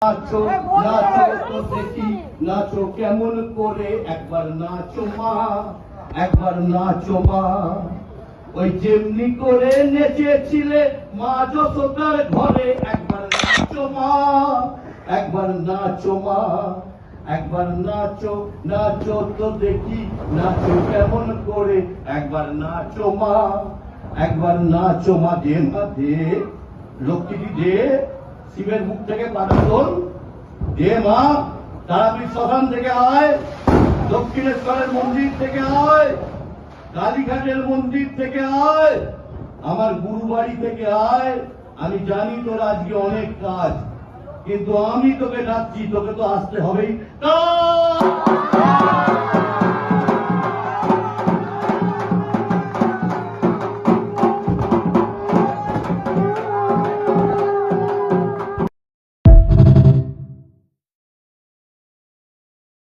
নাচো নাচো তো দেখি নাচো কেমন করে একবার নাচো মা একবার নাচো মা ওই যেমনি করে নেচেছিলে মা যশোদার ঘরে একবার নাচো মা একবার নাচো মা একবার নাচো নাচো তো দেখি নাচো কেমন করে একবার নাচো মা একবার নাচো মা দে মা দে লক্ষ্মীটি দে শিবের মুখ থেকে পাঠাতন দে মা তারাপীঠ শ্মশান থেকে আয় দক্ষিণেশ্বরের মন্দির থেকে আয় কালীঘাটের মন্দির থেকে আয় আমার গুরুবাড়ি থেকে আয় আমি জানি তোর আজকে অনেক কাজ কিন্তু আমি তোকে ডাকছি তোকে তো আসতে হবেই